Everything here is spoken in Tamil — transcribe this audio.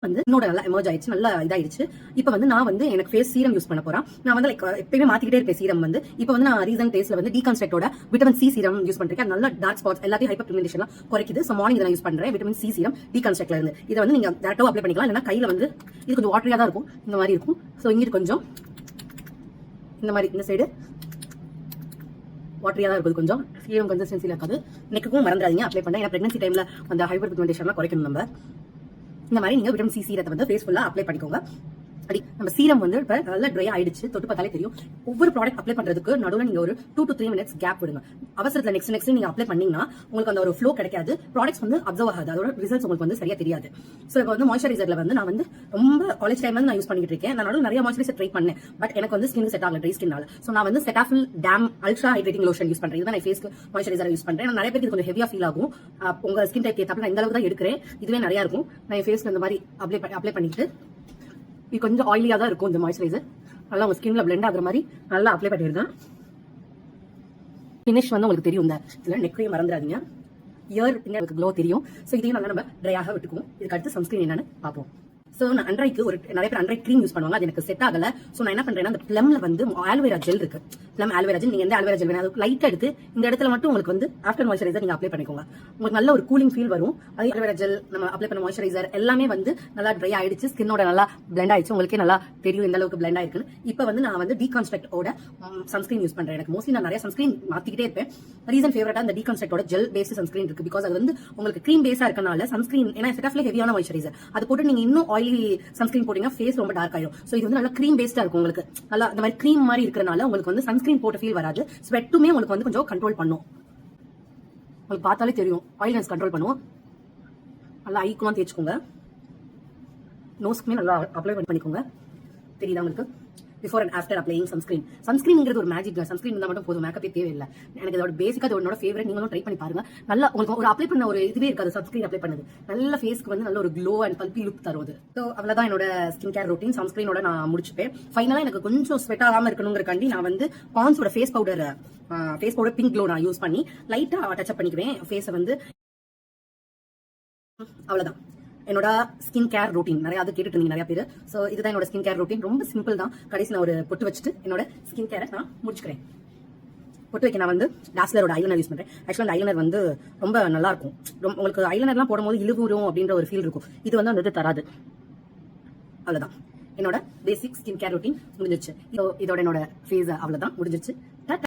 வந்து இன்னொரு நல்லா எமர்ஜ் ஆயிடுச்சு, நல்லா இதாயிடுச்சு. இப்போ வந்து நான் வந்து எனக்கு ஃபேஸ் சீரம் யூஸ் பண்ண போறேன். நான் வந்து லைக் எப்பயுமே மாத்திக்கிட்டே இருப்பேன் சீரம் வந்து. இப்போ வந்து நான் ரீசன்ட் டேஸ்ல வந்து டீகான்ஸ்ட்ரக்டோட விட்டமின் சி சீரம் யூஸ் பண்றேன். நல்ல டார்க் ஸ்பாட்ஸ் எல்லாத்தையும் ஹைப்பர் பிக்மெண்டேஷன்லாம் குறைக்குது. ஸோ மார்னிங் இதை யூஸ் பண்றேன் விட்டமின் சி சீரம் டீகான்ஸ்ட்ரக்ட்ல இருந்து. இதை வந்து நீங்க டேரக்டா அப்ளை பண்ணிக்கலாம். இல்லைன்னா கையில வந்து இது கொஞ்சம் வாட்டரியா தான் இருக்கும், இந்த மாதிரி இருக்கும். ஸோ இங்கிட்டு கொஞ்சம் இந்த மாதிரி இந்த சைடு வாட்டரியா தான் இருக்குது, கொஞ்சம் சீரம் கன்சிஸ்டன்சில இருக்காது. நெக்குக்கும் மறந்துடாதீங்க அப்ளை பண்ண. ஏன்னா பிரெக்னன்சி டைம்ல அந்த ஹைப்பர் பிக்மெண்டேஷன்லாம் குறைக்கணும் நம்ம. இந்த மாதிரி நீங்க விட்டமின் சி சீரத்தை வந்து ஃபேஸ் ஃபுல்லா அப்ளை பண்ணிக்கோங்க. நம்ம சீரம் வந்து இப்ப நல்லா ட்ரை ஆயிடுச்சு, தொட்டு பார்த்தாலே தெரியும். ஒவ்வொரு ப்ராடக்ட் அப்ளை பண்றதுக்கு நடுவில் நீங்க ஒரு 2 to 3 minutes கேப் விடுங்க. அவசரத்துல நெக்ஸ்ட் நீங்க அப்ளை பண்ணீங்கன்னா உங்களுக்கு அந்த ஒரு ஃப்ளோ கிடைக்காது, ப்ராடக்ட்ஸ் வந்து அப்சர்வ் ஆகாது, அதோட ரிசல்ட்ஸ் உங்களுக்கு வந்து சரியா தெரியாது. சோ இப்போ வந்து மாய்ஸ்சரைசர்ல வந்து நான் வந்து ரொம்ப காலேஜ் டைம்ல நான் யூஸ் பண்ணிட்டு இருக்கேன். நான் நடுவில் நிறைய மாய்ஸ்சரைசர் ட்ரை பண்ணேன், பட் எனக்கு வந்து ஸ்கின் செட் ஆகல, ட்ரை ஸ்கின்னால. சோ நான் வந்து Cetaphil DAM ultra hydrating lotion use பண்றேன். இதுதான் நான் ஃபேஸ்க்கு மாய்ஸ்சரைசர் யூஸ் பண்றேன். நான் நிறைய பேருக்கு கொஞ்சம் ஹெவியா ஃபீல் ஆகும். உங்க ஸ்கின் டைப் ஏத்தாப்புல நான் இந்த அளவுக்கு தான் எடுக்கிறேன். இதுவே நிறைய இருக்கும். நான் என் ஃபேஸ்ல இந்த மாதிரி அப்ளை பண்ணிட்டு இது கொஞ்சம் ஆயிலியா தான் இருக்கும். இந்த மாய்ஸ்சரைசர் நல்லா உங்க ஸ்கின்ல பிளெண்ட் ஆகுற மாதிரி நல்லா அப்ளை பண்ணிருக்கேன். ஃபினிஷ் வந்து உங்களுக்கு தெரியும். இந்த இதுல நெக்கையும் மறந்துடாதீங்க. இயர் உங்களுக்கு க்ளோ தெரியும். ஸோ இதையும் நல்லா நம்ம ட்ரை ஆக விட்டுக்குவோம். இதுக்கு அடுத்து சன்ஸ்கிரீன் என்னன்னு பார்ப்போம். ஸோ நான் அண்ட்ரைக்கு நிறைய பேர் அண்ட்ரை க்ரீம் யூஸ் பண்ணுவாங்க, அது எனக்கு செட் ஆகல. ஸோ நான் என்ன பண்றேன்னா அந்த பிளம்ல வந்து ஆலோவேரா ஜெல் இருக்கு. பிளம் ஆலோவேரா ஜெல், நீங்க எந்த ஆலோவேரா ஜெல் வேணும் அதுக்கு லைட்டா எடுத்து இந்த இடத்துல மட்டும் உங்களுக்கு வந்து ஆஃப்டர் மாய்ஸ்சரைசர் நீங்க அப்ளை பண்ணிக்கோங்க. உங்களுக்கு நல்ல ஒரு கூலிங் ஃபீல் வரும். அதே ஆலோவேரா ஜெல் நம்ம அப்ளை பண்ண மாய்ஸ்சரைசர் எல்லாமே வந்து நல்லா ட்ரை ஆயிடுச்சு, ஸ்கின்னோட நல்லா பிளெண்ட் ஆயிடுச்சு. உங்களுக்கே நல்லா தெரியும் எந்த அளவுக்கு பிளெண்ட் ஆயிருக்குன்னு. இப்போ வந்து நான் வந்து டீகான்ஸ்ட்ரக்டோட சன்ஸ்கிரீன் யூஸ் பண்றேன். எனக்கு மோஸ்ட்லி நான் நிறைய சன்ஸ்கிரீன் மாத்திக்கிட்டே இருப்பேன். ரீசன் ஃபேவரட்டா அந்த டீகான்ஸ்ட்ரக்டோட ஜெல் பேஸ்ட் சன்ஸ்கிரீன் இருக்கு. பிகாஸ் அது வந்து உங்களுக்கு க்ரீம் பேஸா இருக்கனால சன்ஸ்கிரீன், ஏன்னா செட்டாஃப்ல ஹெவியான மாய்ஸ்சரைசர் அது போட்டு நீங்க இன்னும் ஆயிலி சன்ஸ்கிரீன் போட்டீங்கன்னா ஃபேஸ் ரொம்ப டார்க் ஆயிடும். சோ இது வந்து நல்லா க்ரீம் பேஸ்டா இருக்கும். உங்களுக்கு நல்லா இந்த மாதிரி க்ரீம் மாதிரி இருக்கறனால உங்களுக்கு வந்து சன்ஸ்கிரீன் போட்ட ஃபீல் வராது. ஸ்வெட்டுமே உங்களுக்கு வந்து கொஞ்சம் கண்ட்ரோல் பண்ணும். உங்களுக்கு பார்த்தாலே தெரியும் ஆயில்னஸ் கண்ட்ரோல் பண்ணும். நல்லா ஐக்குலாம் தேய்ச்சுக்கோங்க. நோஸ்க்குமே நல்லா அப்ளை பண்ணிக்கோங்க. தெரியுதா உங்களுக்கு? Before and after applying sunscreen. சன்ஸ்கிரீன்ங்கிறது ஒரு மேஜிக். சன்ஸ்கிரீன் இருந்தால் மட்டும் போதும், மேக்கப்பே தேவையில்லை. எனக்கு இதோட பேசிக்கா இதோட ஃபேவரட். நீங்களும் ட்ரை பண்ணி பாருங்க. நல்லா உங்களுக்கு ஒரு அப்ளை பண்ண ஒரு இதுவே இருக்காது சன்ஸ்கிரீன் அப்ளை பண்ணது. நல்ல ஃபேஸ்க்கு வந்து நல்ல ஒரு க்ளோ அண்ட் பல்பி லுக் தருவது. ஸோ அவ்வளவுதான் என்னோட ஸ்கின் கேர் ரொட்டீன். சன்ஸ்கிரீனோட நான் முடிச்சுப்பேன். ஃபைனலா எனக்கு கொஞ்சம் ஸ்வெட் ஆகாம இருக்கணுங்கிறக்காண்டி நான் வந்து பான்ஸோட ஃபேஸ் பவுடர் பிங்க் க்ளோ நான் யூஸ் பண்ணி லைட்டா டச் அப் பண்ணிக்குவேன் ஃபேஸை வந்து. அவ்வளவுதான் என்னோட ஸ்கின் கேர் ரொட்டீன். நிறைய அது கேட்டுட்டு இருந்தீங்க நிறைய பேர். சோ இதுதான் என்னோட ஸ்கின் கேர் ரொட்டீன். ரொம்ப சிம்பிள் தான். கடைசி நான் ஒரு பொட்டு வச்சுட்டு என்னோட ஸ்கின் கேரை நான் முடிச்சுக்கிறேன். பொட்டு வைக்க நான் வந்து டாஸ்லரோட ஐலைனர் யூஸ் பண்றேன். ஆக்சுவலா அந்த ஐலைனர் வந்து ரொம்ப நல்லா இருக்கும். உங்களுக்கு ஐலைனர்லாம் போடும்போது இழுவுரும் அப்படின்ற ஒரு ஃபீல் இருக்கும். இது வந்து அந்த இது தராது. அவ்வளவுதான் என்னோட பேசிக் ஸ்கின் கேர் ரொட்டீன் முடிஞ்சிருச்சு. இதோட என்னோட ஃபேஸ் அவ்வளவுதான் முடிஞ்சிருச்சு.